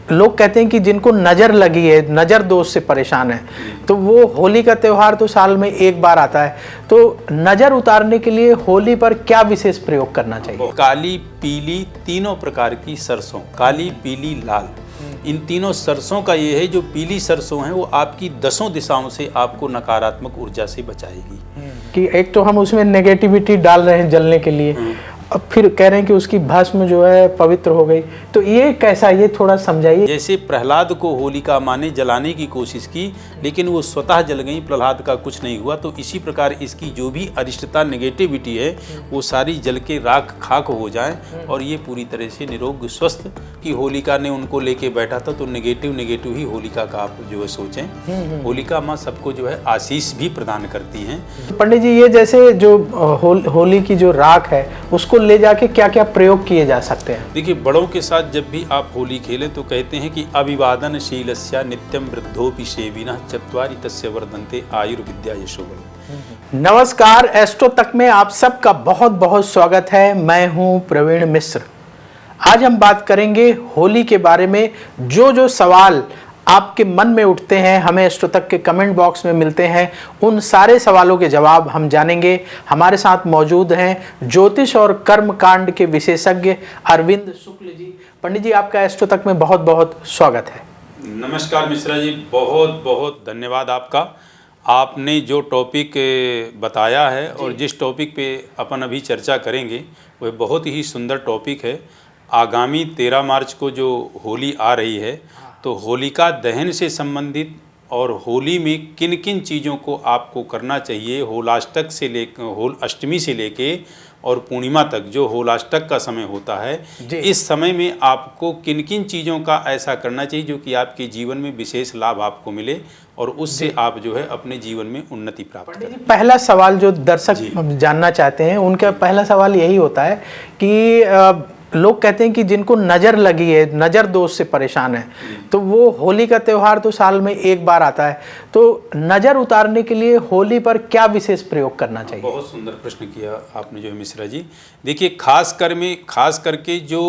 लोग कहते हैं कि जिनको नज़र लगी है, नज़र दोष से परेशान है, तो वो होली का त्यौहार तो साल में एक बार आता है, तो नज़र उतारने के लिए होली पर क्या विशेष प्रयोग करना चाहिए? काली, पीली, तीनों प्रकार की सरसों, काली, पीली, लाल, इन तीनों सरसों का ये है, जो पीली सरसों है वो आपकी 10 दिशाओं से आपको नकारात्मक ऊर्जा से बचाएगी। कि एक तो हम उसमें नेगेटिविटी डाल रहे हैं जलने के लिए, अब फिर कह रहे हैं कि उसकी भस्म जो है पवित्र हो गई, तो ये कैसा, ये थोड़ा समझाइए। जैसे प्रहलाद को होलिका माँ ने जलाने की कोशिश की, लेकिन वो स्वतः जल गई, प्रहलाद का कुछ नहीं हुआ। तो इसी प्रकार इसकी जो भी अरिष्टता, नेगेटिविटी है, वो सारी जल के राख खाक हो जाए और ये पूरी तरह से निरोग स्वस्थ। कि होलिका ने उनको लेके बैठा था, तो नेगेटिव ही होलिका का आप जो है सोचें। होलिका माँ सबको जो है आशीष भी प्रदान करती हैं। पंडित जी, ये जैसे जो होली की जो राख है, उसको ले जाके क्या क्या प्रयोग किए जा सकते हैं? देखिए, बड़ों के साथ जब भी आप होली खेलें तो कहते हैं कि अभिवादनशीलस्य नित्यम वृद्धोपि सेविनः चत्वारि तस्य वर्धन्ते आयुर्विद्या यशोबल। नमस्कार, एस्ट्रो तक में आप सबका बहुत बहुत स्वागत है। मैं हूं प्रवीण मिश्र। आज हम बात करेंगे होली के बारे में। जो सवाल आपके मन में उठते हैं, हमें एस्ट्रो तक के कमेंट बॉक्स में मिलते हैं, उन सारे सवालों के जवाब हम जानेंगे। हमारे साथ मौजूद हैं ज्योतिष और कर्म कांड के विशेषज्ञ अरविंद शुक्ल जी। पंडित जी, आपका एस्ट्रो तक में बहुत बहुत स्वागत है। नमस्कार मिश्रा जी, बहुत बहुत धन्यवाद आपका। आपने जो टॉपिक बताया है और जिस टॉपिक पे अपन अभी चर्चा करेंगे, वह बहुत ही सुंदर टॉपिक है। आगामी 13 मार्च को जो होली आ रही है, तो होलिका दहन से संबंधित और होली में किन किन चीज़ों को आपको करना चाहिए, होलाष्टक से होल अष्टमी से लेके और पूर्णिमा तक जो होलाष्टक का समय होता है, इस समय में आपको किन किन चीज़ों का ऐसा करना चाहिए जो कि आपके जीवन में विशेष लाभ आपको मिले और उससे आप जो है अपने जीवन में उन्नति प्राप्त करें। पहला सवाल जो दर्शक जानना चाहते हैं, उनका पहला सवाल यही होता है कि लोग कहते हैं कि जिनको नज़र लगी है, नज़र दोष से परेशान है, तो वो होली का त्यौहार तो साल में एक बार आता है, तो नज़र उतारने के लिए होली पर क्या विशेष प्रयोग करना चाहिए? बहुत सुंदर प्रश्न किया आपने जो है मिश्रा जी। देखिए, खास करके जो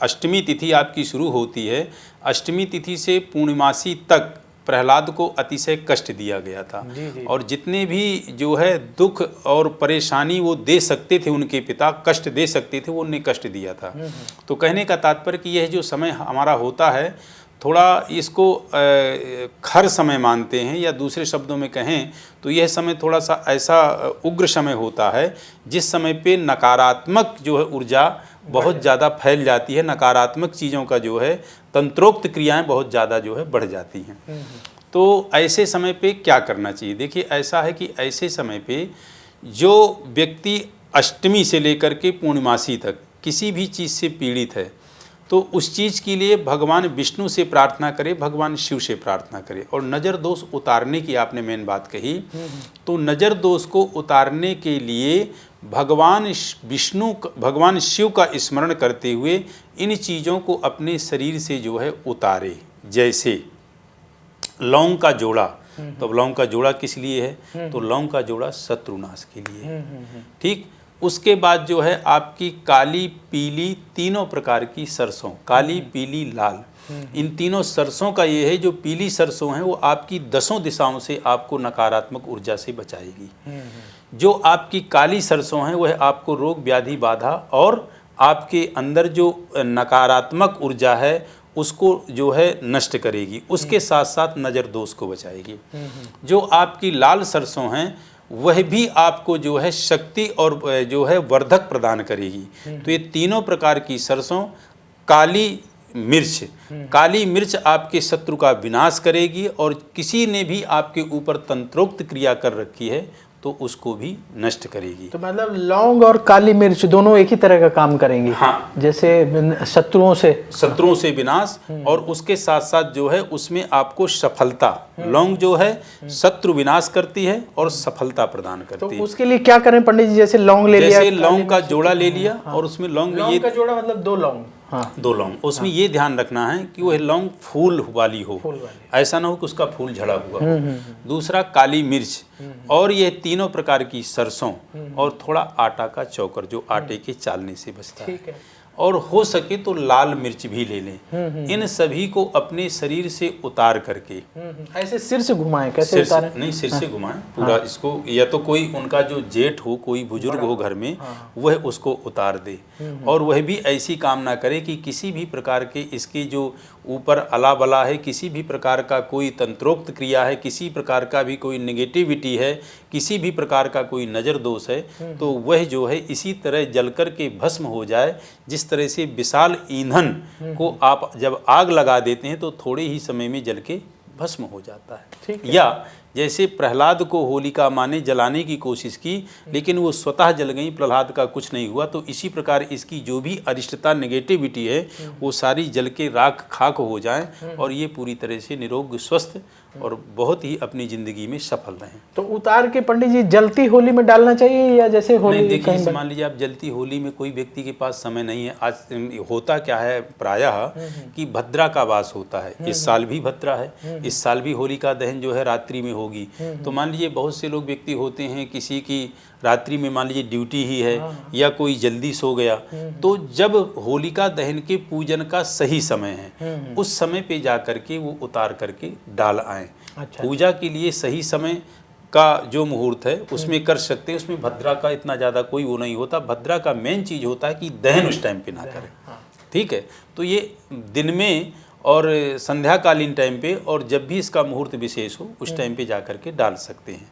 अष्टमी तिथि आपकी शुरू होती है, अष्टमी तिथि से पूर्णिमासी तक प्रहलाद को अतिशय कष्ट दिया गया था। और जितने भी जो है दुख और परेशानी वो दे सकते थे, उनके पिता कष्ट दे सकते थे, वो उन्हें कष्ट दिया था। तो कहने का तात्पर्य कि यह जो समय हमारा होता है, थोड़ा इसको खर समय मानते हैं, या दूसरे शब्दों में कहें तो यह समय थोड़ा सा ऐसा उग्र समय होता है जिस समय पे नकारात्मक जो है ऊर्जा बहुत ज़्यादा फैल जाती है। नकारात्मक चीज़ों का जो है तंत्रोक्त क्रियाएं बहुत ज़्यादा जो है बढ़ जाती हैं। तो ऐसे समय पे क्या करना चाहिए? देखिए, ऐसा है कि ऐसे समय पे जो व्यक्ति अष्टमी से लेकर के पूर्णिमासी तक किसी भी चीज़ से पीड़ित है, तो उस चीज़ के लिए भगवान विष्णु से प्रार्थना करे, भगवान शिव से प्रार्थना करे। और नज़र दोष उतारने की आपने मेन बात कही, तो नज़र दोष को उतारने के लिए भगवान शिव का स्मरण करते हुए इन चीज़ों को अपने शरीर से जो है उतारे। जैसे लौंग का जोड़ा, तो लौंग का जोड़ा किस लिए है? तो लौंग का जोड़ा शत्रुनाश के लिए है। ठीक। उसके बाद जो है आपकी काली, पीली, तीनों प्रकार की सरसों, काली, पीली, लाल, इन तीनों सरसों का ये है, जो पीली सरसों है वो आपकी 10 दिशाओं से आपको नकारात्मक ऊर्जा से बचाएगी। जो आपकी काली सरसों है वह आपको रोग, व्याधि, बाधा और आपके अंदर जो नकारात्मक ऊर्जा है उसको जो है नष्ट करेगी। उसके साथ साथ नज़र दोष को बचाएगी। जो आपकी लाल सरसों हैं वह भी आपको जो है शक्ति और जो है वर्धक प्रदान करेगी। तो ये तीनों प्रकार की सरसों, काली मिर्च आपके शत्रु का विनाश करेगी, और किसी ने भी आपके ऊपर तंत्रोक्त क्रिया कर रखी है तो उसको भी नष्ट करेगी। तो मतलब लौंग और काली मिर्च दोनों एक ही तरह का काम करेंगी। हाँ, जैसे शत्रुओं से विनाश, और उसके साथ साथ जो है उसमें आपको सफलता। लौंग जो है शत्रु विनाश करती है और सफलता प्रदान करती है। तो उसके लिए क्या करें पंडित जी? जैसे लौंग ले लिया, जैसे लौंग का जोड़ा ले लिया, और उसमें लौंग में ये का जोड़ा मतलब 2 लौंग। हाँ, 2 लौंग। उसमें ये ध्यान रखना है कि वह लौंग फूल वाली हो, ऐसा ना हो कि उसका फूल झड़ा हुआ हो। दूसरा काली मिर्च, और ये तीनों प्रकार की सरसों, और थोड़ा आटा का चौकर जो आटे के चालने से बचता है। और हो सके तो लाल मिर्च भी ले लें। इन सभी को अपने शरीर से उतार करके ऐसे सिर से घुमाएं, कैसे सिर से, उतारें? नहीं सिर से घुमाएं पूरा इसको, या तो कोई उनका जो जेठ हो, कोई बुजुर्ग हो घर में, वह उसको उतार दे। और वह भी ऐसी काम ना करे कि किसी भी प्रकार के इसके जो ऊपर अला बला है, किसी भी प्रकार का कोई तंत्रोक्त क्रिया है, किसी प्रकार का भी कोई नेगेटिविटी है, किसी भी प्रकार का कोई नज़र दोष है, तो वह जो है इसी तरह जलकर के भस्म हो जाए। जिस तरह से विशाल ईंधन को आप जब आग लगा देते हैं तो थोड़े ही समय में जल के भस्म हो जाता है। या जैसे प्रहलाद को होलिका माँ ने जलाने की कोशिश की, लेकिन वो स्वतः जल गई, प्रहलाद का कुछ नहीं हुआ। तो इसी प्रकार इसकी जो भी अरिष्टता नेगेटिविटी है वो सारी जल के राख खाक हो जाएं और ये पूरी तरह से निरोग स्वस्थ और बहुत ही अपनी ज़िंदगी में सफल रहें। तो उतार के पंडित जी जलती होली में डालना चाहिए या जैसे होली? नहीं, देखिए जैसे मान लीजिए आप जलती होली में कोई व्यक्ति के पास समय नहीं है। आज होता क्या है प्रायः कि भद्रा का वास होता है। इस साल भी भद्रा है, इस साल भी होलिका दहन जो है रात्रि में होगी। तो मान लीजिए बहुत से लोग व्यक्ति होते हैं, किसी की रात्रि में मान लीजिए ड्यूटी ही है या कोई जल्दी सो गया, तो जब होलिका दहन के पूजन का सही समय है उस समय पे जा करके वो उतार करके डाल आएँ। अच्छा। पूजा के लिए सही समय का जो मुहूर्त है उसमें कर सकते हैं। उसमें भद्रा का इतना ज़्यादा कोई वो नहीं होता। भद्रा का मेन चीज़ होता है कि दहन उस टाइम पे ना करें। ठीक है, तो ये दिन में और संध्याकालीन टाइम पे और जब भी इसका मुहूर्त विशेष हो उस टाइम पे जा करके डाल सकते हैं।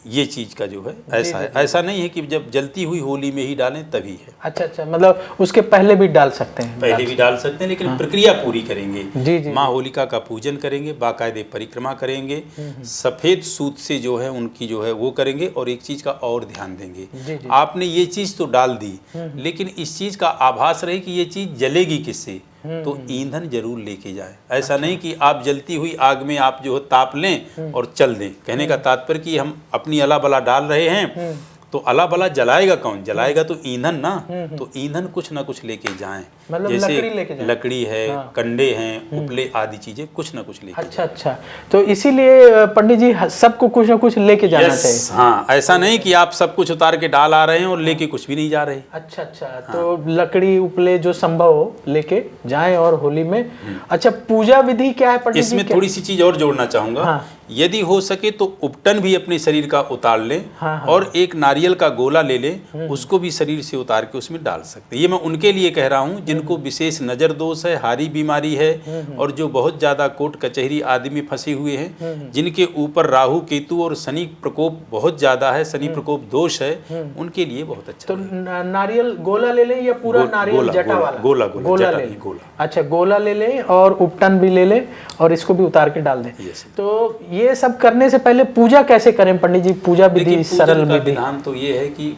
ये चीज़ का जो है ऐसा है, ऐसा नहीं है कि जब जलती हुई होली में ही डालें तभी है। अच्छा अच्छा, मतलब उसके पहले भी डाल सकते हैं? पहले भी डाल सकते हैं, लेकिन प्रक्रिया पूरी करेंगे। जी। माँ होलिका का पूजन करेंगे, बाकायदे परिक्रमा करेंगे, सफ़ेद सूत से जो है उनकी जो है वो करेंगे। और एक चीज़ का और ध्यान देंगे, आपने ये चीज़ तो डाल दी, लेकिन इस चीज़ का आभास रहे कि ये चीज़ जलेगी किससे, तो ईंधन जरूर लेके जाए। ऐसा नहीं कि आप जलती हुई आग में आप जो है ताप लें और चल दें। कहने का तात्पर्य कि हम अपनी अला बला डाल रहे हैं तो अला बला जलाएगा कौन? जलाएगा तो ईंधन ना। तो ईंधन कुछ ना कुछ लेके जाएं, मतलब जैसे लकड़ी लेके जाएं। लकड़ी है, कंडे हैं, उपले आदि चीजें कुछ ना कुछ लेके अच्छा अच्छा, तो इसीलिए पंडित जी सबको कुछ ना कुछ लेके जाना चाहिए। हाँ, ऐसा नहीं कि आप सब कुछ उतार के डाल आ रहे हैं और लेके कुछ भी नहीं जा रहे। अच्छा अच्छा, तो लकड़ी उपले जो संभव हो लेके जाएं और होली में। अच्छा, पूजा विधि क्या है पंडित जी? इसमें थोड़ी सी चीज और जोड़ना चाहूंगा। यदि हो सके तो उपटन भी अपने शरीर का उतार लें और एक नारियल का गोला ले लें, उसको भी शरीर से उतार के उसमें डाल सकते हैं। ये मैं उनके लिए कह रहा हूँ जिनको विशेष नज़र दोष है, हारी बीमारी है और जो बहुत ज़्यादा कोर्ट कचहरी आदि में फंसे हुए हैं, जिनके ऊपर राहु केतु और शनि प्रकोप बहुत ज़्यादा है, शनि प्रकोप दोष है, उनके लिए बहुत अच्छा। तो नारियल गोला ले लें या पूरा नारियल जटा वाला? गोला गोला ले लें। अच्छा, गोला ले लें और उपटन भी ले लें और इसको भी उतार के डाल दें। तो ये सब करने से पहले पूजा कैसे करें पंडित जी? पूजा विधि सरल विधान तो ये है कि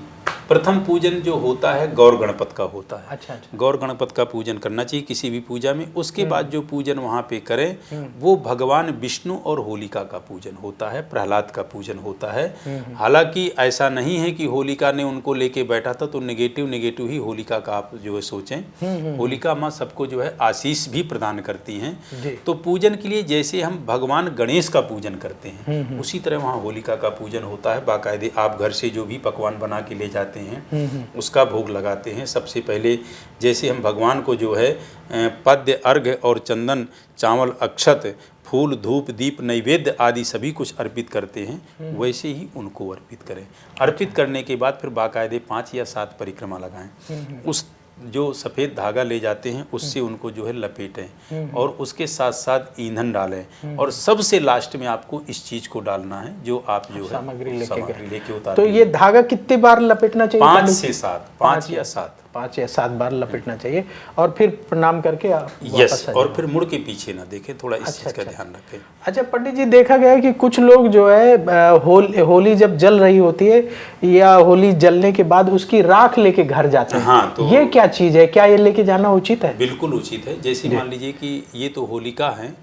प्रथम पूजन जो होता है गौर गणपत का होता है। अच्छा अच्छा। गौर गणपत का पूजन करना चाहिए किसी भी पूजा में। उसके बाद जो पूजन वहाँ पे करें वो भगवान विष्णु और होलिका का पूजन होता है, प्रहलाद का पूजन होता है। हालांकि ऐसा नहीं है कि होलिका ने उनको लेके बैठा था तो नेगेटिव ही होलिका का आप जो है सोचें। होलिका माँ सबको जो है आशीष भी प्रदान करती हैं। तो पूजन के लिए जैसे हम भगवान गणेश का पूजन करते हैं उसी तरह वहाँ होलिका का पूजन होता है। बाकायदे आप घर से जो भी पकवान बना के ले जाते हैं उसका भोग लगाते हैं। सबसे पहले जैसे हम भगवान को जो है पद्य, अर्घ्य और चंदन, चावल, अक्षत, फूल, धूप, दीप, नैवेद्य आदि सभी कुछ अर्पित करते हैं, वैसे ही उनको अर्पित करें। अर्पित करने के बाद फिर बाकायदे 5 या 7 परिक्रमा लगाएं। उस जो सफ़ेद धागा ले जाते हैं उससे उनको जो है लपेटें और उसके साथ साथ ईंधन डालें और सबसे लास्ट में आपको इस चीज़ को डालना है जो आप जो है सामग्री लेके उतार। तो ये धागा कितनी बार लपेटना चाहिए? 5 से 7, 5 या 7 बार लपेटना चाहिए और फिर प्रणाम करके आप यस, और फिर मुड़ के पीछे ना देखें, थोड़ा इस चीज़ का ध्यान रखें। अच्छा पंडित जी, देखा गया है कि कुछ लोग जो है होली जब जल रही होती है या होली जलने के बाद उसकी राख लेके घर जाते हैं। हाँ, तो ये क्या चीज है? क्या ये लेके जाना उचित है? बिल्कुल उचित है। जैसे मान लीजिए कि ये तो होलिका है,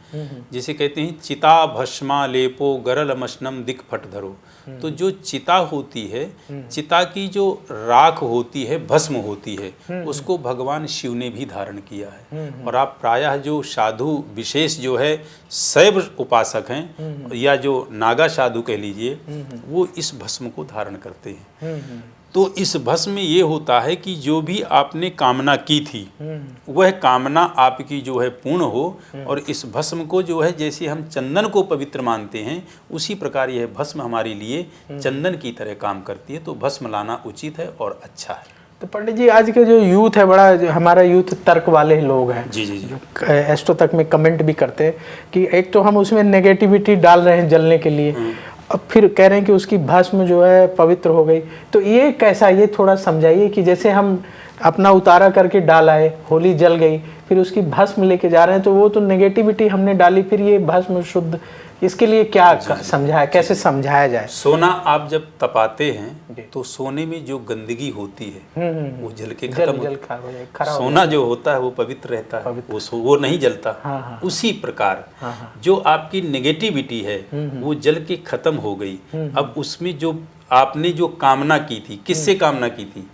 जिसे कहते हैं चिता भस्मा लेपो गरल मशनम दिक फट धरो। तो जो चिता होती है, चिता की जो राख होती है, भस्म होती है, उसको भगवान शिव ने भी धारण किया है। और आप प्रायः जो साधु विशेष जो है शैव उपासक हैं या जो नागा साधु कह लीजिए, वो इस भस्म को धारण करते हैं। तो इस भस्म में ये होता है कि जो भी आपने कामना की थी वह कामना आपकी जो है पूर्ण हो, और इस भस्म को जो है जैसे हम चंदन को पवित्र मानते हैं उसी प्रकार यह भस्म हमारे लिए चंदन की तरह काम करती है। तो भस्म लाना उचित है और अच्छा है। तो पंडित जी, आज के जो यूथ है, बड़ा हमारा यूथ तर्क वाले लोग हैं, जी जी जी, जो एस्ट्रो तक में कमेंट भी करते हैं कि एक तो हम उसमें नेगेटिविटी डाल रहे हैं जलने के लिए, अब फिर कह रहे हैं कि उसकी भस्म जो है पवित्र हो गई। तो ये कैसा, ये थोड़ा समझाइए कि जैसे हम अपना उतारा करके डाल आए, होली जल गई, फिर उसकी भस्म लेके जा रहे हैं, तो वो तो नेगेटिविटी हमने डाली, फिर ये भस्म शुद्ध, इसके लिए क्या समझाया, कैसे समझाया जाए? सोना आप जब तपाते हैं तो सोने में जो गंदगी होती है वो जल के खत्म हो, सोना जो होता है वो पवित्र रहता है, वो नहीं जलता। हाँ। उसी प्रकार जो आपकी नेगेटिविटी है वो जल के खत्म हो गई। अब उसमें जो आपने जो कामना की थी, किससे कामना की थी?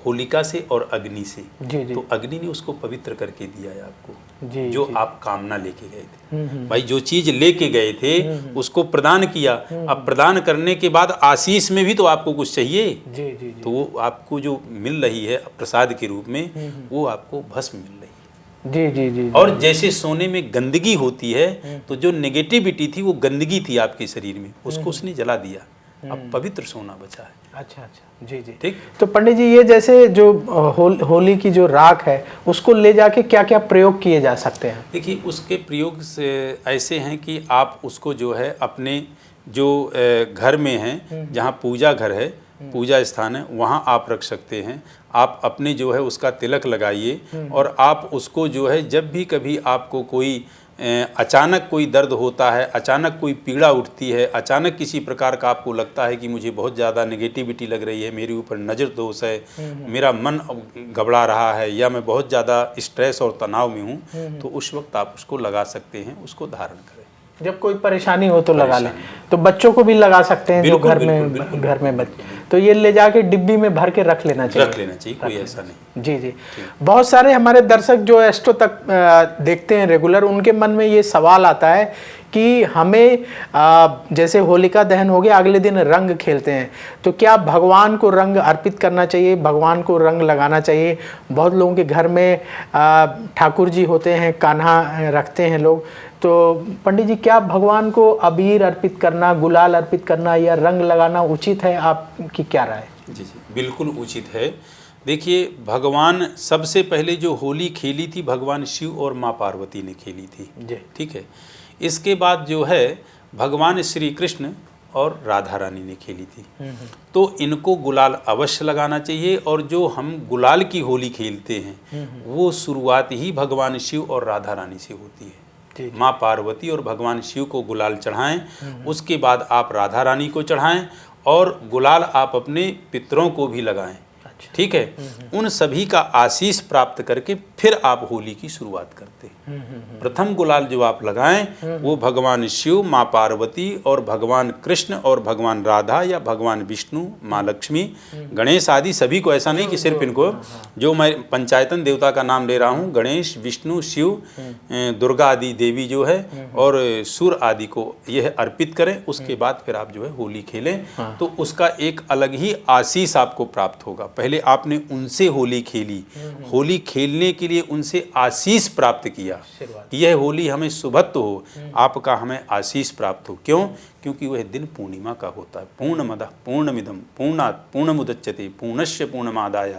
होलिका से और अग्नि से। जी। तो अग्नि ने उसको पवित्र करके दिया है आपको, जी, जो आप कामना लेके गए थे। भाई जो चीज लेके गए थे उसको प्रदान किया। अब प्रदान करने के बाद आशीष में भी तो आपको कुछ चाहिए। जी। तो वो आपको जो मिल रही है प्रसाद के रूप में, वो आपको भस्म मिल रही है। जी। और जैसे सोने में गंदगी होती है, तो जो नेगेटिविटी थी वो गंदगी थी आपके शरीर में, उसको उसने जला दिया। अब पवित्र सोना बचा है। अच्छा, जी। ठीक। तो पंडित जी, ये जैसे जो होली की जो राख है उसको ले जाके क्या क्या प्रयोग किए जा सकते हैं? देखिए, उसके प्रयोग से ऐसे हैं कि आप उसको जो है अपने जो घर में हैं, जहाँ पूजा घर है, पूजा स्थान है, वहाँ आप रख सकते हैं। आप अपने जो है उसका तिलक लगाइए, और आप उसको जो है जब भी कभी आपको कोई अचानक कोई दर्द होता है, अचानक कोई पीड़ा उठती है, अचानक किसी प्रकार का आपको लगता है कि मुझे बहुत ज़्यादा नेगेटिविटी लग रही है, मेरे ऊपर नज़र दोष है, मेरा मन घबरा रहा है, या मैं बहुत ज़्यादा स्ट्रेस और तनाव में हूँ, तो उस वक्त आप उसको लगा सकते हैं, उसको धारण करें। जब कोई परेशानी हो तो लगा लें। तो बच्चों को भी लगा सकते हैं, जो घर में बच्चे, तो ये ले जाके डिब्बी में भर के रख लेना चाहिए। कोई ऐसा नहीं। जी। बहुत सारे हमारे दर्शक जो एस्ट्रो तक देखते हैं रेगुलर, उनके मन में ये सवाल आता है कि हमें जैसे होलिका दहन हो गया, अगले दिन रंग खेलते हैं, तो क्या भगवान को रंग अर्पित करना चाहिए, भगवान को रंग लगाना चाहिए? बहुत लोगों के घर में ठाकुर जी होते हैं, कान्हा रखते हैं लोग, तो पंडित जी, क्या भगवान को अबीर अर्पित करना, गुलाल अर्पित करना या रंग लगाना उचित है? आपकी क्या राय? जी, बिल्कुल उचित है। देखिए, भगवान सबसे पहले जो होली खेली थी भगवान शिव और माँ पार्वती ने खेली थी। ठीक है। इसके बाद जो है भगवान श्री कृष्ण और राधा रानी ने खेली थी। तो इनको गुलाल अवश्य लगाना चाहिए। और जो हम गुलाल की होली खेलते हैं वो शुरुआत ही भगवान शिव और राधा रानी से होती है। माँ पार्वती और भगवान शिव को गुलाल चढ़ाएं, उसके बाद आप राधा रानी को चढ़ाएं, और गुलाल आप अपने पितरों को भी लगाएं। ठीक है। उन सभी का आशीष प्राप्त करके फिर आप होली की शुरुआत करते हैं। प्रथम गुलाल जो आप लगाएं वो भगवान शिव, माँ पार्वती और भगवान कृष्ण और भगवान राधा या भगवान विष्णु, माँ लक्ष्मी, गणेश आदि सभी को, ऐसा नहीं कि सिर्फ इनको, जो मैं पंचायतन देवता का नाम ले रहा हूँ, गणेश, विष्णु, शिव, दुर्गा आदि देवी जो है और सूर्य आदि को यह अर्पित करें। उसके बाद फिर आप जो है होली खेलें, तो उसका एक अलग ही आशीष आपको प्राप्त होगा। पहले आपने उनसे होली खेली, होली खेलने के लिए उनसे आशीष प्राप्त किया, यह होली हमें शुभत्व हो, आपका हमें आशीष प्राप्त हो। क्यों? क्योंकि वह दिन पूर्णिमा का होता है। पूर्णमदः पूर्णमिदं पूर्णात् पूर्णमुदच्यते पूर्णस्य पूर्णमादाय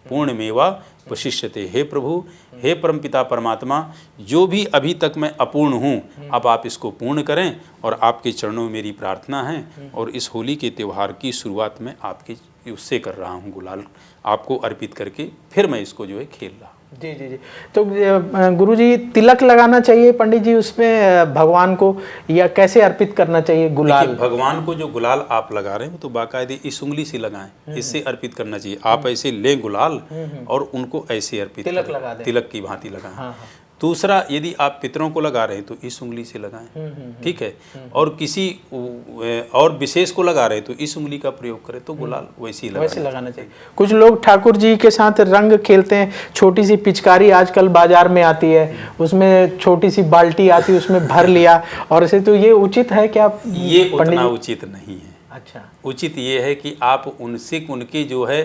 पूर्णमेवावशिष्यते। हे प्रभु, हे परमपिता परमात्मा, जो भी अभी तक मैं अपूर्ण हूँ, अब आप इसको पूर्ण करें, और आपके चरणों में मेरी प्रार्थना है। और इस होली के त्यौहार की शुरुआत में आपके उससे कर रहा हूँ, गुलाल आपको अर्पित करके फिर मैं इसको जो है खेल रहा हूँ। जी। तो गुरुजी, तिलक लगाना चाहिए पंडित जी उसमें भगवान को, या कैसे अर्पित करना चाहिए गुलाल? भगवान को जो गुलाल आप लगा रहे हैं तो बाकायदे इस उंगली से लगाएं, इससे अर्पित करना चाहिए। आप ऐसे लें गुलाल और उनको ऐसे अर्पित तिलक लगा दें, तिलक की भांति लगाएं। दूसरा, यदि आप पितरों को लगा रहे हैं तो इस उंगली से लगाएं। ठीक है। और किसी और विशेष को लगा रहे हैं तो इस उंगली का प्रयोग करें, तो गुलाल वैसे लगाना चाहिए। कुछ लोग ठाकुर जी के साथ रंग खेलते हैं, छोटी सी पिचकारी आजकल बाजार में आती है, उसमें छोटी सी बाल्टी आती है, उसमें भर लिया, और ऐसे, तो ये उचित है क्या? ये उतना उचित नहीं है। अच्छा, उचित ये है कि आप उनसे उनके जो है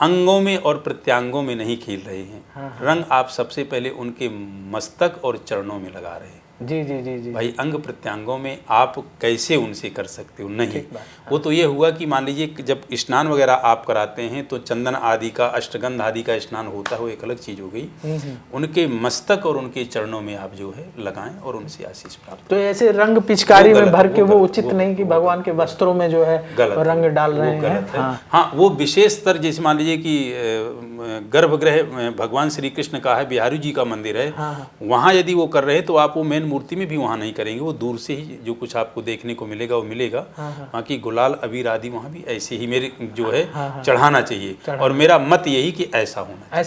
अंगों में और प्रत्यांगों में नहीं खेल रहे हैं। रंग आप सबसे पहले उनके मस्तक और चरणों में लगा रहे हैं। जी जी जी जी। भाई अंग प्रत्यांगों में आप कैसे उनसे कर सकते हो? नहीं। ठीक बात, वो तो ये हुआ कि मान लीजिए जब स्नान वगैरह आप कराते हैं तो चंदन आदि का, अष्टगंध आदि का स्नान होता है, वो एक अलग चीज़ हो गई। उनके मस्तक और उनके चरणों में आप जो है लगाएं और उनसे आशीष प्राप्त। तो ऐसे रंग पिचकारी वो में गलत, भर के वो वो गलत, उचित वो- नहीं कि वो भगवान के वस्त्रों में जो है गलत रंग डाल वो रहे हैं। गलत है। हाँ, हाँ, वो विशेष स्तर, जैसे मान लीजिए कि गर्भगृह भगवान श्री कृष्ण का है, बिहारी जी का मंदिर है, वहाँ यदि वो कर रहे हैं तो आप वो मेन मूर्ति में भी वहाँ नहीं करेंगे, वो दूर से ही जो कुछ आपको देखने को मिलेगा वो मिलेगा। बाकी गुलाल अबीर आदि वहाँ भी ऐसे ही मेरे जो है चढ़ाना चाहिए, और मेरा मत यही कि ऐसा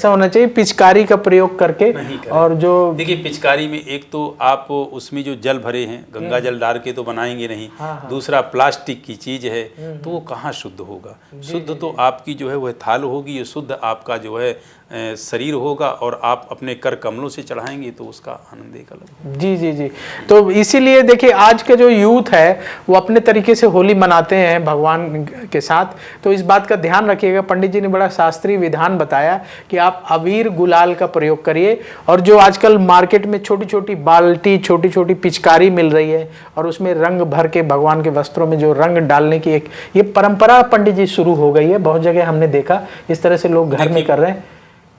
होना चाहिए पिचकारी का प्रयोग करके। नहीं करें। और जो देखिए पिचकारी में एक तो आप उसमें जो जल भरे हैं, गंगा जल डाल के तो बनाएंगे नहीं। दूसरा प्लास्टिक की चीज है, तो वो कहाँ शुद्ध होगा? शुद्ध तो आपकी जो है वह थाल होगी, ये शुद्ध आपका जो है शरीर होगा, और आप अपने कर कमलों से चढ़ाएंगे तो उसका आनंद एक अलग। जी जी जी। तो इसीलिए देखिए आज का जो यूथ है वो अपने तरीके से होली मनाते हैं भगवान के साथ। तो इस बात का ध्यान रखिएगा, पंडित जी ने बड़ा शास्त्रीय विधान बताया कि आप अबीर गुलाल का प्रयोग करिए। और जो आजकल मार्केट में छोटी छोटी बाल्टी, छोटी छोटी पिचकारी मिल रही है और उसमें रंग भर के भगवान के वस्त्रों में जो रंग डालने की एक ये परंपरा पंडित जी शुरू हो गई है। बहुत जगह हमने देखा इस तरह से लोग घर में कर रहे हैं।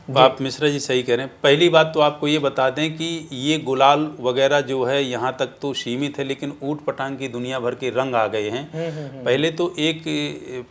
आप मिश्रा जी सही कह रहे हैं। पहली बात तो आपको ये बता दें कि ये गुलाल वगैरह जो है यहाँ तक तो सीमित है, लेकिन ऊट पटांग की दुनिया भर के रंग आ गए हैं। पहले तो एक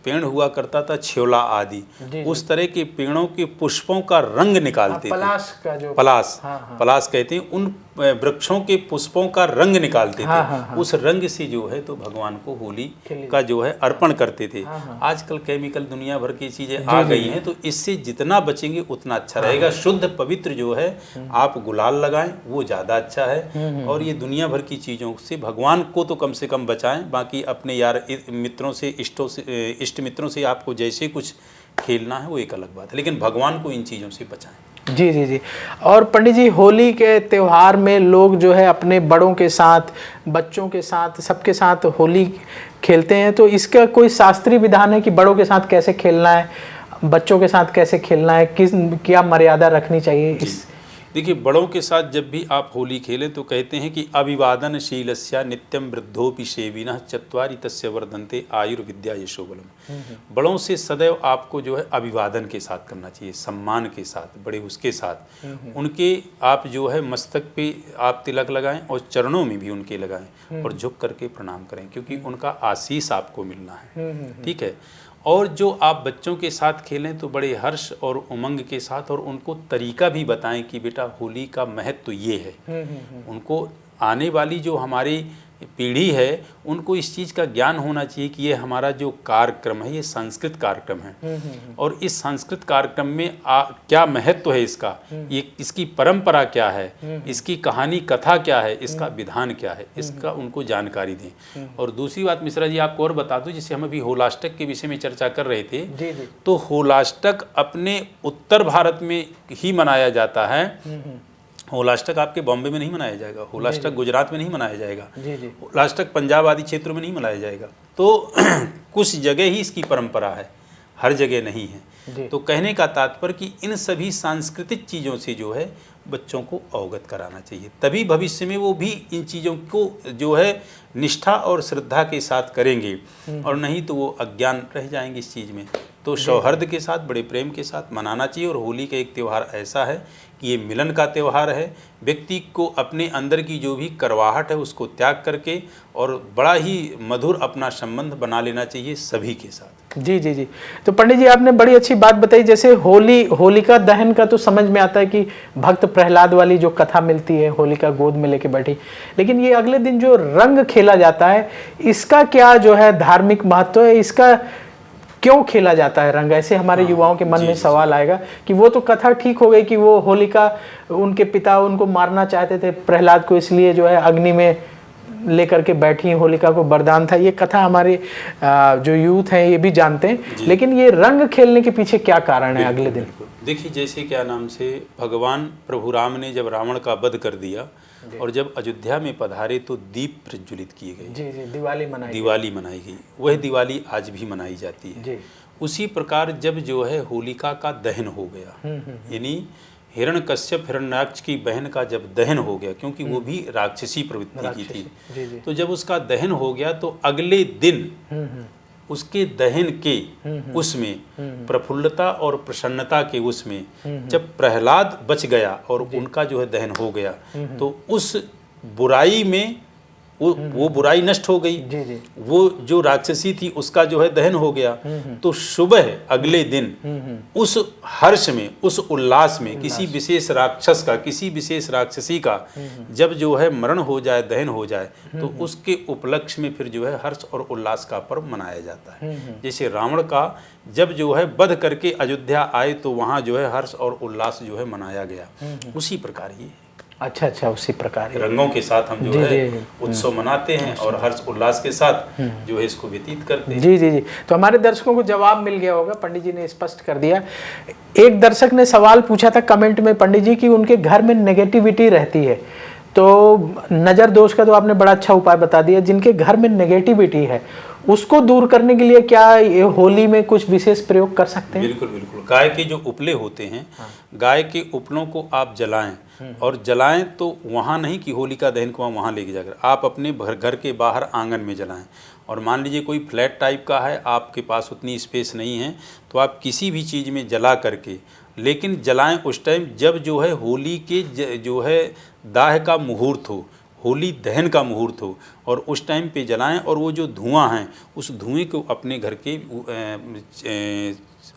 पेड़ हुआ करता था छेवला आदि, उस तरह के पेड़ों के पुष्पों का रंग निकालते थे। पलाश का जो पलाश कहते हैं, उन वृक्षों के पुष्पों का रंग निकालते थे। उस रंग से जो है तो भगवान को होली का जो है अर्पण करते थे। आजकल केमिकल दुनिया भर की चीजें आ गई हैं, तो इससे जितना बचेंगे उतना अच्छा रहेगा। शुद्ध पवित्र जो है आप गुलाल लगाएं, वो ज़्यादा अच्छा है। और ये दुनिया भर की चीज़ों से भगवान को तो कम से कम बचाएं। बाकी अपने यार मित्रों से, इष्ट मित्रों से आपको जैसे कुछ खेलना है वो एक अलग बात है, लेकिन भगवान को इन चीज़ों से बचाएं। जी जी जी। और पंडित जी होली के त्यौहार में लोग जो है अपने बड़ों के साथ, बच्चों के साथ, सबके साथ होली खेलते हैं। तो इसका कोई शास्त्रीय विधान है कि बड़ों के साथ कैसे खेलना है, बच्चों के साथ कैसे खेलना है, किस क्या मर्यादा रखनी चाहिए? इस देखिए बड़ों के साथ जब भी आप होली खेलें तो कहते हैं कि अभिवादनशीलस्य नित्यम वृद्धोपि सेविनः चत्वारि तस्य वर्धन्ते आयुर्विद्या यशोबलम। बड़ों से सदैव आपको जो है अभिवादन के साथ करना चाहिए, सम्मान के साथ, बड़े उसके साथ। उनके आप जो है मस्तक पे आप तिलक लगाएं और चरणों में भी उनके लगाएं और झुक करके प्रणाम करें, क्योंकि उनका आशीष आपको मिलना है। ठीक है। और जो आप बच्चों के साथ खेलें तो बड़े हर्ष और उमंग के साथ, और उनको तरीका भी बताएं कि बेटा होली का महत्व तो ये है। उनको आने वाली जो हमारी पीढ़ी है उनको इस चीज़ का ज्ञान होना चाहिए कि ये हमारा जो कार्यक्रम है ये सांस्कृतिक कार्यक्रम है, और इस सांस्कृतिक कार्यक्रम में क्या महत्व है इसका, ये इसकी परंपरा क्या है, इसकी कहानी कथा क्या है, इसका विधान क्या है, इसका उनको जानकारी दें। और दूसरी बात मिश्रा जी आपको और बता दूं, जैसे हम अभी होलाष्टक के विषय में चर्चा कर रहे थे, तो होलाष्टक अपने उत्तर भारत में ही मनाया जाता है। होलाष्टक आपके बॉम्बे में नहीं मनाया जाएगा, होलाष्टक गुजरात में नहीं मनाया जाएगा, होलाष्टक पंजाब आदि क्षेत्रों में नहीं मनाया जाएगा। तो कुछ जगह ही इसकी परंपरा है, हर जगह नहीं है। तो कहने का तात्पर्य कि इन सभी सांस्कृतिक चीज़ों से जो है बच्चों को अवगत कराना चाहिए, तभी भविष्य में वो भी इन चीज़ों को जो है निष्ठा और श्रद्धा के साथ करेंगे, और नहीं तो वो अज्ञान रह जाएंगे इस चीज़ में। तो सौहार्द के साथ, बड़े प्रेम के साथ मनाना चाहिए। और होली का एक त्यौहार ऐसा है कि ये मिलन का त्यौहार है। व्यक्ति को अपने अंदर की जो भी करवाहट है उसको त्याग करके और बड़ा ही मधुर अपना संबंध बना लेना चाहिए सभी के साथ। जी जी जी। तो पंडित जी आपने बड़ी अच्छी बात बताई। जैसे होलिका दहन का तो समझ में आता है कि भक्त प्रहलाद वाली जो कथा मिलती है, होलिका गोद में लेके बैठी, लेकिन ये अगले दिन जो रंग खेला जाता है इसका क्या जो है धार्मिक महत्व है, इसका क्यों खेला जाता है रंग? ऐसे हमारे युवाओं के मन में सवाल आएगा कि वो तो कथा ठीक हो गई कि वो होलिका, उनके पिता उनको मारना चाहते थे प्रहलाद को, इसलिए जो है अग्नि में लेकर के बैठी होलिका को वरदान था। ये कथा हमारे जो यूथ हैं ये भी जानते हैं, लेकिन ये रंग खेलने के पीछे क्या कारण है अगले दिन? देखिए जैसे क्या नाम से भगवान प्रभु राम ने जब रावण का वध कर दिया और जब अयोध्या में पधारे तो दीप प्रज्वलित किए गए। जी जी, दिवाली मनाई गई। वह दिवाली आज भी मनाई जाती है जी। उसी प्रकार जब जो है होलिका का दहन हो गया, यानी हिरण्यकश्यप हिरण्याक्ष की बहन का जब दहन हो गया, क्योंकि वो भी राक्षसी प्रवृत्ति की थी, जी जी। तो जब उसका दहन हो गया तो अगले दिन उसके दहन के उसमें प्रफुल्लता और प्रसन्नता के उसमें जब प्रहलाद बच गया और उनका जो है दहन हो गया, तो उस बुराई में वो बुराई नष्ट हो गई। जी जी। वो जो राक्षसी थी उसका जो है दहन हो गया, तो सुबह अगले दिन उस हर्ष में, उस उल्लास में किसी विशेष राक्षस का, किसी विशेष राक्षसी का जब जो है मरण हो जाए, दहन हो जाए, तो उसके उपलक्ष्य में फिर जो है हर्ष और उल्लास का पर्व मनाया जाता है। जैसे रावण का जब जो है वध करके अयोध्या आए तो वहाँ जो है हर्ष और उल्लास जो है मनाया गया, उसी प्रकार ये अच्छा अच्छा, उसी प्रकार रंगों के साथ हम जो है उत्सव मनाते हैं और हर्ष उल्लास के साथ जो है इसको व्यतीत करते हैं। जी जी जी। तो हमारे दर्शकों को जवाब मिल गया होगा, पंडित जी ने स्पष्ट कर दिया। एक दर्शक ने सवाल पूछा था कमेंट में पंडित जी कि उनके घर में नेगेटिविटी रहती है, तो नज़र दोष का तो आपने बड़ा अच्छा उपाय बता दिया। जिनके घर में नेगेटिविटी है उसको दूर करने के लिए क्या ये होली में कुछ विशेष प्रयोग कर सकते हैं? बिल्कुल बिल्कुल। गाय के जो उपले होते हैं, गाय के उपलों को आप जलाएं, और जलाएं तो वहाँ नहीं कि होलिका दहन को वहाँ लेके जाकर, आप अपने घर के बाहर आंगन में जलाएं। और मान लीजिए कोई फ्लैट टाइप का है, आपके पास उतनी स्पेस नहीं है, तो आप किसी भी चीज़ में जला करके, लेकिन जलाएं उस टाइम जब जो है होली के जो है दाह का मुहूर्त हो, होली दहन का मुहूर्त हो, और उस टाइम पे जलाएं। और वो जो धुआं है उस धुएं को अपने घर के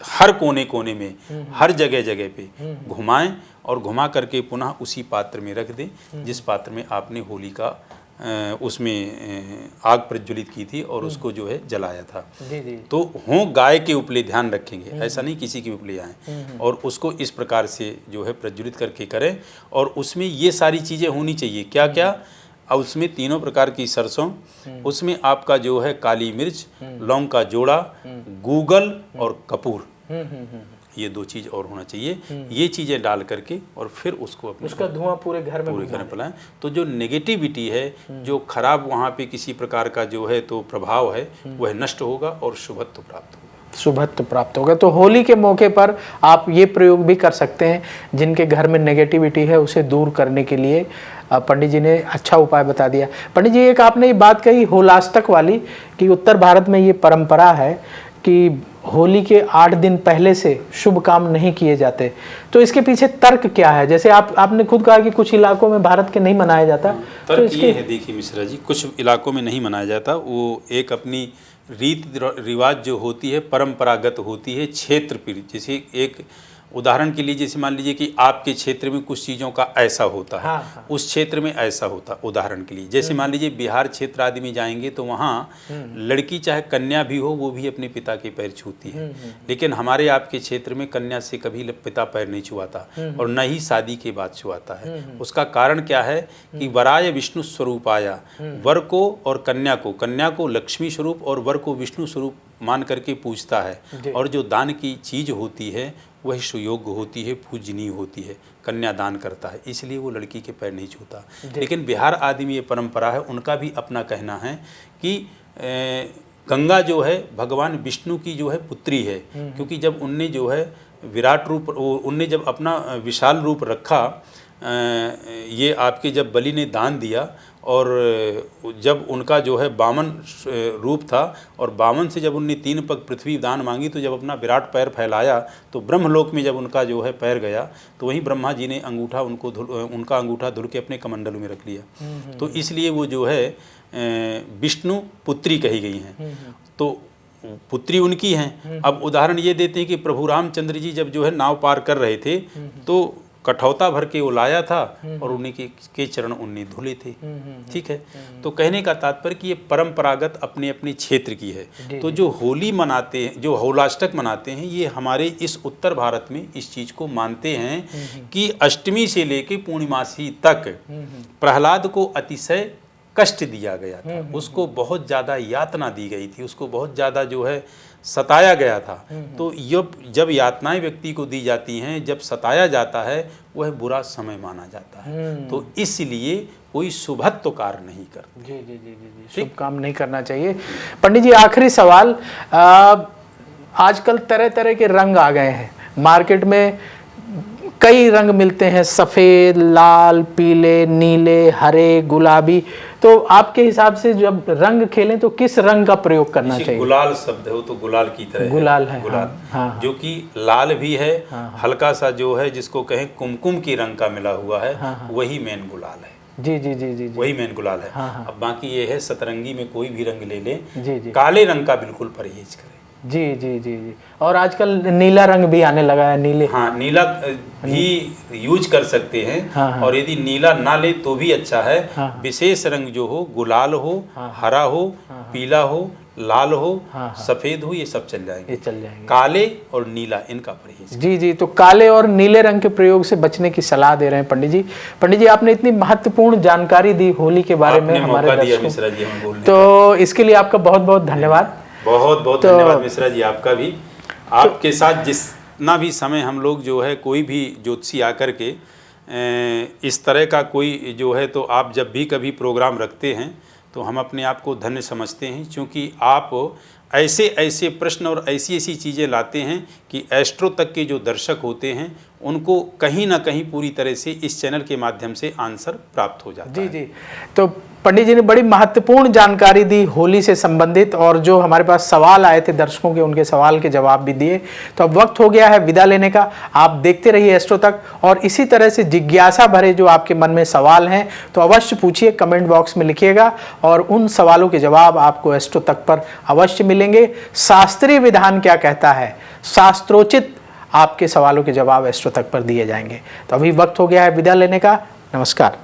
हर कोने कोने में, हर जगह जगह पे घुमाएं, और घुमा करके पुनः उसी पात्र में रख दें जिस पात्र में आपने होली का उसमें आग प्रज्वलित की थी और उसको जो है जलाया था। जी जी। तो हों गाय के उपले, ध्यान रखेंगे, ऐसा नहीं किसी के उपले आएँ, और उसको इस प्रकार से जो है प्रज्वलित करके करें। और उसमें ये सारी चीज़ें होनी चाहिए, क्या क्या, और उसमें तीनों प्रकार की सरसों, उसमें आपका जो है काली मिर्च, लौंग का जोड़ा, गूगल और कपूर, ये दो चीज़ और होना चाहिए। ये चीज़ें डाल करके और फिर उसको अपने उसका धुआं पूरे घर में फैलाएं, तो जो नेगेटिविटी है, जो खराब वहाँ पे किसी प्रकार का जो है तो प्रभाव है, वह नष्ट होगा और शुभत्व प्राप्त होगा। शुभत्व प्राप्त होगा। तो होली के मौके पर आप ये प्रयोग भी कर सकते हैं, जिनके घर में नेगेटिविटी है उसे दूर करने के लिए पंडित जी ने अच्छा उपाय बता दिया। पंडित जी, एक आपने ये बात कही होलाष्टक वाली कि उत्तर भारत में ये परंपरा है कि होली के 8 दिन पहले से शुभ काम नहीं किए जाते, तो इसके पीछे तर्क क्या है? जैसे आपने खुद कहा कि कुछ इलाकों में भारत के नहीं मनाया जाता, तर्क तो ये है, देखिए मिश्रा जी, कुछ इलाकों में नहीं मनाया जाता, वो एक अपनी रीति रिवाज जो होती है परंपरागत होती है, क्षेत्र पर। जैसे एक उदाहरण के लिए, जैसे मान लीजिए कि आपके क्षेत्र में कुछ चीज़ों का ऐसा होता है, हाँ। उस क्षेत्र में ऐसा होता, उदाहरण के लिए जैसे मान लीजिए बिहार क्षेत्र आदि में जाएंगे तो वहाँ लड़की चाहे कन्या भी हो वो भी अपने पिता के पैर छूती है, लेकिन हमारे आपके क्षेत्र में कन्या से कभी पिता पैर नहीं छुआता और न ही शादी के बाद छुआता है। उसका कारण क्या है कि वराय विष्णु स्वरूप आया, वर को और कन्या को लक्ष्मी स्वरूप और वर को विष्णु स्वरूप मान करके पूजता है, और जो दान की चीज़ होती है वही सुयोग्य होती है, पूजनीय होती है, कन्या दान करता है, इसलिए वो लड़की के पैर नहीं छूता। लेकिन बिहार आदि में ये परंपरा है, उनका भी अपना कहना है कि गंगा जो है भगवान विष्णु की जो है पुत्री है, क्योंकि जब उनने जो है विराट रूप, उनने जब अपना विशाल रूप रखा, ये आपके जब बलि ने दान दिया, और जब उनका जो है बामन रूप था और बामन से जब उनने 3 पग पृथ्वी दान मांगी, तो जब अपना विराट पैर फैलाया तो ब्रह्मलोक में जब उनका जो है पैर गया तो वहीं ब्रह्मा जी ने अंगूठा उनका अंगूठा धुल के अपने कमंडलों में रख लिया। तो इसलिए वो जो है विष्णु पुत्री कही गई हैं, तो पुत्री उनकी हैं। अब उदाहरण ये देते हैं कि प्रभु रामचंद्र जी जब जो है नाव पार कर रहे थे तो कठौता भर के वो लाया था और उन्हीं के चरण उन्हें धुले थे। ठीक है, तो कहने का तात्पर्य कि ये परंपरागत अपने अपने क्षेत्र की है। तो जो होली मनाते हैं, जो होलाष्टक मनाते हैं, ये हमारे इस उत्तर भारत में इस चीज़ को मानते हैं कि अष्टमी से लेके पूर्णिमासी तक प्रहलाद को अतिशय कष्ट दिया गया था, उसको बहुत ज़्यादा यातना दी गई थी, उसको बहुत ज़्यादा जो है सताया गया था। तो जब यातनाएं व्यक्ति को दी जाती हैं, जब सताया जाता है, वह बुरा समय माना जाता है। तो इसलिए कोई शुभत्व कार्य नहीं करते। जी जी जी जी जी, शुभ काम नहीं करना चाहिए। पंडित जी, आखिरी सवाल, आजकल तरह तरह के रंग आ गए हैं मार्केट में, कई रंग मिलते हैं, सफ़ेद, लाल, पीले, नीले, हरे, गुलाबी। तो आपके हिसाब से जब रंग खेलें तो किस रंग का प्रयोग करना चाहिए? गुलाल शब्द है, वो तो गुलाल की तरह गुलाल है, गुलाल, हाँ, जो कि लाल भी है, हल्का सा जो है जिसको कहें कुमकुम की रंग का मिला हुआ है, वही मेन गुलाल है। जी जी जी जी, वही मेन गुलाल है। अब बाकी ये है, सतरंगी में कोई भी रंग ले लें, जी जी, काले रंग का बिल्कुल परहेज करें। जी जी जी जी। और आजकल नीला रंग भी आने लगा है, नीले, हाँ, नीला भी यूज कर सकते हैं। और यदि नीला ना ले तो भी अच्छा है। विशेष रंग जो हो, गुलाल हो, हरा हो, पीला हो, लाल हो, सफेद हो, ये सब चल जाएंगे, काले और नीला इनका परहेज। जी जी, तो काले और नीले रंग के प्रयोग से बचने की सलाह दे रहे हैं पंडित जी। पंडित जी, आपने इतनी महत्वपूर्ण जानकारी दी होली के बारे में हमारे दर्शकों, तो इसके लिए आपका बहुत बहुत धन्यवाद। बहुत बहुत धन्यवाद मिश्रा जी, आपका भी। आपके साथ जितना भी समय हम लोग जो है, कोई भी ज्योतिषी आकर के इस तरह का कोई जो है, तो आप जब भी कभी प्रोग्राम रखते हैं तो हम अपने आप को धन्य समझते हैं, क्योंकि आप ऐसे ऐसे प्रश्न और ऐसी ऐसी चीज़ें लाते हैं कि एस्ट्रो तक के जो दर्शक होते हैं उनको कहीं ना कहीं पूरी तरह से इस चैनल के माध्यम से आंसर प्राप्त हो जाता है। जी जी, तो पंडित जी ने बड़ी महत्वपूर्ण जानकारी दी होली से संबंधित, और जो हमारे पास सवाल आए थे दर्शकों के, उनके सवाल के जवाब भी दिए। तो अब वक्त हो गया है विदा लेने का। आप देखते रहिए एस्ट्रो तक, और इसी तरह से जिज्ञासा भरे जो आपके मन में सवाल हैं तो अवश्य पूछिए, कमेंट बॉक्स में लिखिएगा, और उन सवालों के जवाब आपको एस्ट्रो तक पर अवश्य मिलेंगे। शास्त्रीय विधान क्या कहता है, शास्त्रोचित आपके सवालों के जवाब एस्ट्रो तक पर दिए जाएंगे। तो अभी वक्त हो गया है विदा लेने का। नमस्कार।